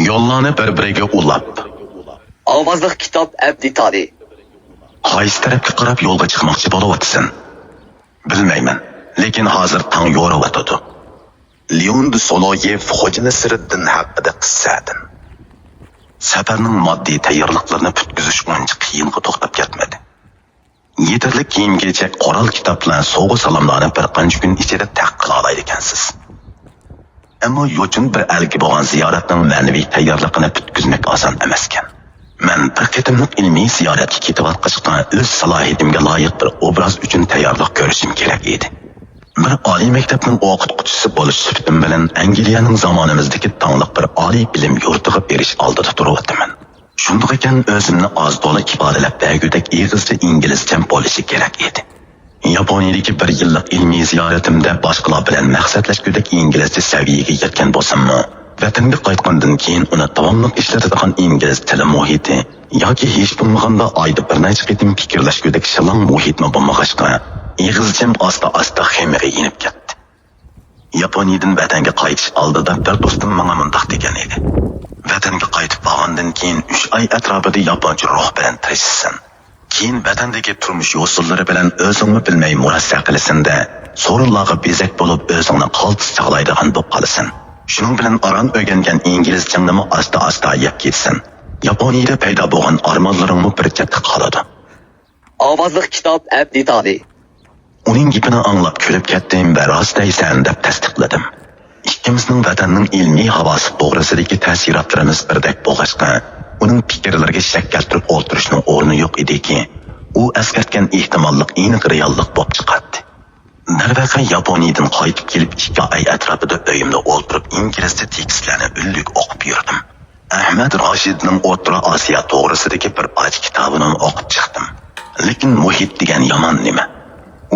Yo'llarni bir-biriga ulab. Ovozli kitob abditali. Qaysi tarafga qarab yo'lga chiqmoqchi bo'layotsan? Bilmayman, lekin hozir tong yo'rayotadi. Leon de Soloyev Xo'ja Nasriddin haqida qissadan. Safarning moddiy tayyorliklarini tutkizish uncha qiyinga to'xtab ketmadi. Yetarli kiyim-kechak, qoral kitoblar, sovg'a salomlarni bir qancha kun ichida taqqila olaydi ekansiz. Ammo yo'chin bir algi bo'lgan ziyoratning ma'naviy tayyorligini tutkizmak oson emas ekan. Men bir qatimliq ilmiy ziyoratga ketayotganda o'z salohiyatimga loyiq bir obraz uchun tayyorlik ko'rishim kerak edi. Bir oliy maktabning o'qituvchisi bo'lish sifatim bilan Angliyaning zamonimizdagi tanliq bir oliy bilim yurtiga berish oldida turibman. Shunday ekan o'zimni oz-to'la ifodalab bergudek ig'izcha inglizcha bo'lishi kerak edi. Yaponiyadagi bir yillik ilmiy ziyoratimda boshqalar bilan maqsadlashgudek inglizcha saviyaga yetgan bo'lsam-mu, vatanga qaytgandan keyin uni davomli ishlatadigan ingliz tili muhiti yoki hech bo'lmaganda oyda bir necha qitim fikrlashgudek shilang muhitni bo'lmag'achqa, ig'izcham asta-asta xemiriga inib ketdi. Yaponiyadan vatanga qaytish oldida bir do'stim menga mundaq degan edi. Vatanga qaytib borgandan keyin 3 oy atrofida yaponcha ruh bilan tirishsin. Keyin vatandagi turmush yo'sullari bilan o'zingni bilmay murassa qilasan-da, so'rinlarga bezak bo'lib o'zingni qaltis saqlaydigan bo'lib qolasan. Shuning bilan aran o'rgangan inglizchangni asta-asta yeb ketsin. Yaponiyada paydo bo'lgan armonlaringni bir chetda qoladi. Ovozli kitob abditali. Uning gapini anglab kulib ketdim va rostaysan deb tasdiqladim. Ikkimizning vatanning ilmiy havosi to'g'risidagi ta'sirotlarimiz birdek bo'lg'achqa, uning fikrlariga shak keltirib o'ltirishning o'rni yo'q ediki, u eslatgan ehtimollik aniq reallik bo'lib chiqadi. Darvaqa Yaponiyadan qaytib kelib 2 oy atrofida uyimda o'ltirib inglizcha tekstlarni unlik o'qib yurdim. Ahmad Rashidning O'rta Osiyo to'g'risidagi bir och kitobini o'qib chiqdim. Lekin muhit degan yomon nima?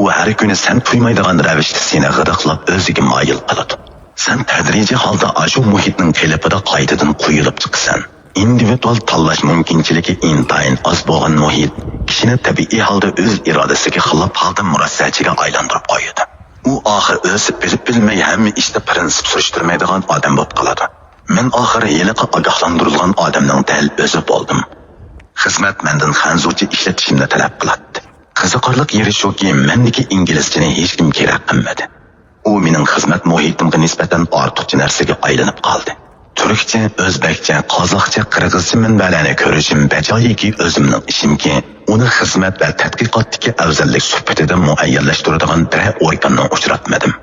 U har kuni sen tuymaydigan ravishda seni g'idiqlab o'ziga moyil qiladi. Sen tadrijiy holda shu muhitning qilibida qaytadan quyilib chiqsan. Individual tanlash mumkinchiligi intayin oz bo'lgan muhit kishini tabiiy holda o'z irodasiga xilof holda murassachiga aylantirib qo'yadi. U oxir o'zi bilib-bilmay hamma ishda prinsip surishtirmaydigan odam bo'lib qoladi. Men oxiri yiliqi ogohlantirilgan odamning dal o'zi bo'ldim. Xizmat mendan hanzucha ishlatishimni talab qiladi. Qiziqarli yeri shuki, mendagi inglizchani hech kim kerak qilmadi. U mening xizmat muhitimga nisbatan ortiqcha narsaga aylanib qoldi. Turkcha, o'zbekcha, qozoqcha, qirg'izcha manbalarni ko'rishim bajoyiki o'zimning ishimki, uni xizmat va tadqiqotdagi afzallik suhbatida muayyanlashtiradigan bir organni uchratmadim.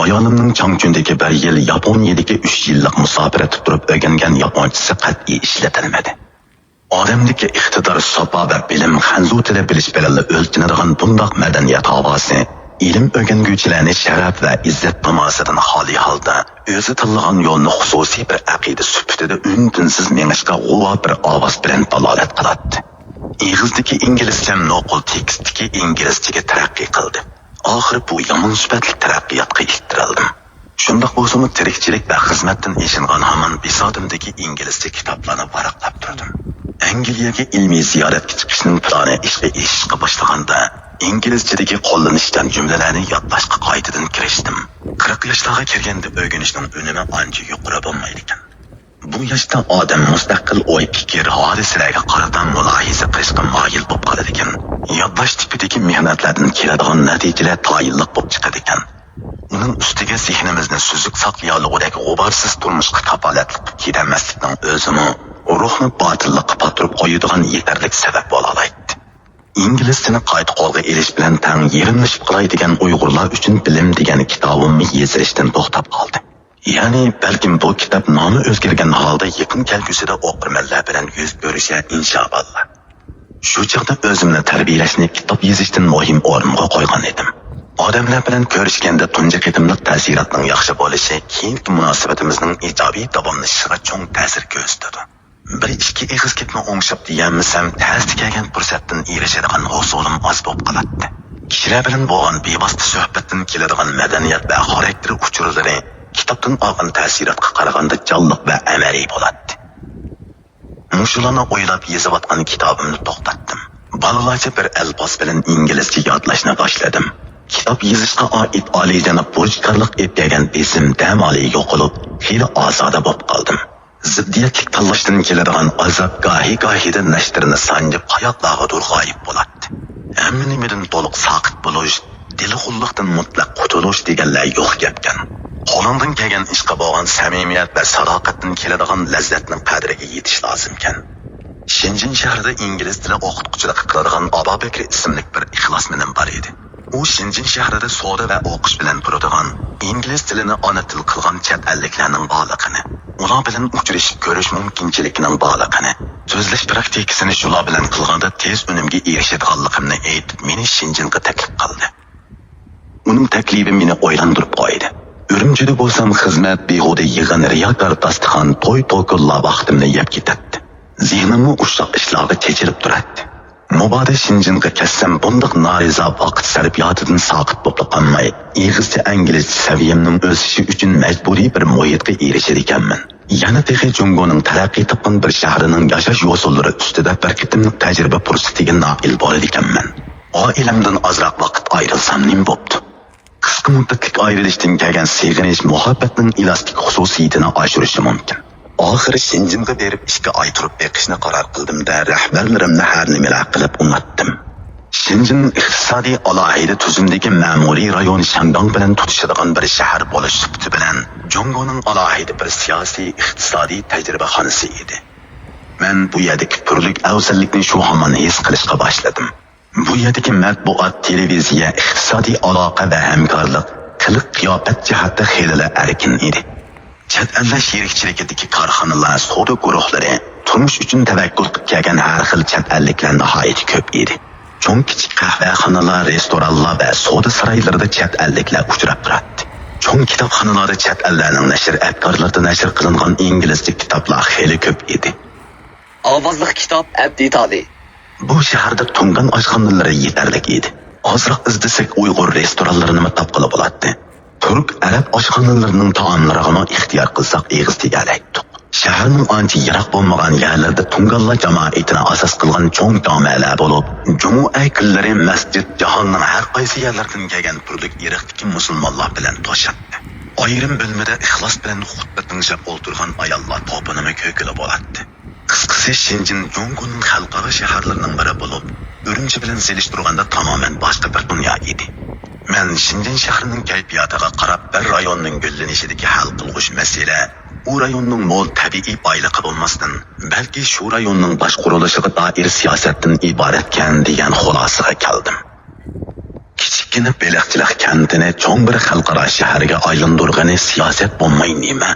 Ayolimning Changchundagi 1 yil, Yaponiyadagi 3 yillik musofirada turib o'rgangan yaponchasi qat'iy ishlatilmadi. Odamdagi iqtidor, so'pa va bilim hanzu tili bilish bilan o'lchanadigan bundoq madaniyat havosi ilm o'rganguvchilarni sharaf va izzat tomosidan xoli holda o'zi tanlagan yo'lni xususiy bir aqida sifatida untinsiz mengishga g'ulo bir ovoz bilan dalolat qiladi. Ig'izdagi inglizcham noqul tekstdagi inglizchaga taraqqiy qildi. Oxiri bu yomon sifatli taraqqiyotga iltirildim. Shundoq bo'lsa-mu tirikchilik va xizmatdan eshingan hamon bisodimdagi inglizcha kitoblarni varaqlab turdim. Angliyaga ilmiy ziyoratga chiqishning plani ishga eshishga boshlaganda inglizchadagi qo'llanishdan jumlalarni yodlashga qaytadan kirishdim. 40 yoshlarga kirganda o'rganishning unumi ancha yuqori bo'lmaydi ekan. Bu yoshda odam mustaqil o'y fikr hodisalarga qarata mulohaza qilishga moyil bo'lib qoladi ekan. Yodlash tipidagi mehnatlardan keladigan natijalar tayinliq bo'lib chiqadi ekan. Uning ustiga zehnimizni suzuk saqlayolgudek g'uborsiz turmushga kafolatli kedamaslikning o'zimi ruhni botillikqa patirib qo'yadigan yetarli sabab bo'la oladi. İngilizcani qayta qo'lga elish bilan tang yerinlashib qolaydigan Uyg'urlar uchun bilim degan kitobimni yezishdan to'xtab qoldi. Ya'ni balkim bu kitob nomi o'zgargan holda yaqin kelgusida o'qirmanlar bilan yuz ko'rishar inshaalloh. Shu chaqda o'zimni tarbiyalashni kitob yozishdan muhim o'ringa qo'ygan edim. Odamlar bilan ko'rishganda tunji qitimliq ta'sirotning yaxshi bo'lishi keyingi munosabatimizning ijobiy davomlashishiga cho'ng ta'sir ko'rsatadi. Bir ikki eg'iz ketma o'ngshab deganmisam, ta'sir kelgan fursatdan erishadigan hosulim oz bo'lib qoladi. Kishilar bilan bo'lgan bevosita suhbatdan keladigan madaniyat va xarakter uchurlari kitobdan olgan ta'sirotga qaraganda jonliq va amaliy bo'ladi. Mushularni o'ylab yozayotgan kitobimni to'xtatdim. Balalarcha bir alfos bilan inglizcha yodlashni boshladim. Kitob yozishga oid oliyjanob burchkorlik etgan besim dam olib yo'qolib, xiyli ozoda bo'lib qoldim. ziddiyetlik tanlashdan keladigan azob gohi-gohida nashtrini sanjib hayotlargadir g'oyib bo'ladi. Hamma nimadan to'liq soqit bo'lish, dilxulliqdan mutlaq qutulish deganlar yo'q gapkan. Qo'lingdan kelgan ishqa bo'lgan samimiyat va sadoqatdan keladigan lazzatning qadriga yetish lozimkan. Shenzhen shahrida ingliz tili o'qituvchilik qiladigan Abubakr ismli bir ixlos menin bor edi. U Shenzhen shahrida savdo va o'qish bilan turadigan, ingliz tilini ona til qilgan chet elliklarning borligini, ular bilan uchrashib ko'rish mumkinchiligining borligini, so'zlash praktikasini shular bilan qilganda tez unumga erishadiganligimni aytib, meni Shenzhenga taklif qildi. Uning taklifi meni o'ylantirib qo'ydi. Urumchida bo'lsam xizmat behuda yig'in riyakor dasturxon to'y-to'killa vaqtimni yeb ketadi. Zehnimni ushoq ishlarga chechilib turadi. Mubada Shenzhenga kelsam bundoq nariza vaqt sarfiyotidan soqit bo'lib qolmay, ig'izcha inglizcha saviyamning o'sishi uchun majburiy bir muhitga erishar ekanman. Yana texi Jungoning taraqqiy topgan bir shahrining yashash usullari ustida bir qitimlik tajriba fursatiga noil bo'lar ekanman. Oilamdan ozroq vaqt ayrilsam nim bo'pti. Qisqa muddatlik ayrilishdan kelgan seg'inish muhabbatning elastik xususiyatini oshirishi mumkin. Oxiri Shenzhenga berib ishga oy turib beqishni qaror qildim-da, rahbarlarimni har nima qilib unutdim. Shenzhen iqtisodiy alohida tuzumdagi ma'muriy rayon Shandong bilan tutishadigan bir shahar bo'lish sifati bilan Jungoning alohida bir siyosiy iqtisodiy tajribaxonasi edi. Men bu yerdagi turli afzallikni shu hamon his qilishga boshladim. Bu yerdagi matbuot, televiziya, iqtisodiy aloqa va hamkorlik qiliq qiyofat jihatda xeyli erkin edi. Chet ellar sherikchiligidagi korxonalar, savdo guruhlari, turmush uchun tavakkul qilib kelgan har xil chet elliklar nihoyat ko'p edi. Cho'ng kichik qahvaxonalar, restoranlar va savdo saroylarida chet elliklar uchrab turadi. Cho'ng kitobxonalarda chet ellarning nashr afkorlarida nashr qilingan inglizcha kitoblar xeyli ko'p edi. Ovozli kitob Abdi Todi. Bu shaharda tungan oshxonalari yetarli edi. Ozroq izlasak Uyg'ur restoranlarini topqili bo'ladi. Turk, arab oshxonalarining taomlarini ixtiyor qilsak eg'iz tegalaydi. Shaharning ancha yiroq bo'lmagan yerlarda tunganlar jamoatini asos qilgan cho'ng jamialar bo'lib, jumu'a kunlari masjid jahonning har qaysi yerlaridan kelgan turli irqdagi musulmonlar bilan to'shadi. Ayrim bo'lmada ixlos bilan xutba tinglab o'tirgan ayollar to'planma ko'kili bo'ladi. Qisqasi Shenzhen Jungoning xalqaro shaharlarining biri bo'lib, Urumchi bilan selishtirganda tamoman boshqa bir dunyo edi. Men Shenzhen shahrining kayfiyatiga qarab bir rayonning gullanishidagi hal qilg'ish masala, u rayonning mo'l tabiiy boyligi bo'lmasdan, balki shu rayonning boshqurilishiga doir siyosatdan iboratkan degan xulosaga keldim. Kichkina Beliqchilik kentini cho'ng bir xalqaro shaharga aylantirgani siyosat bo'lmay nima?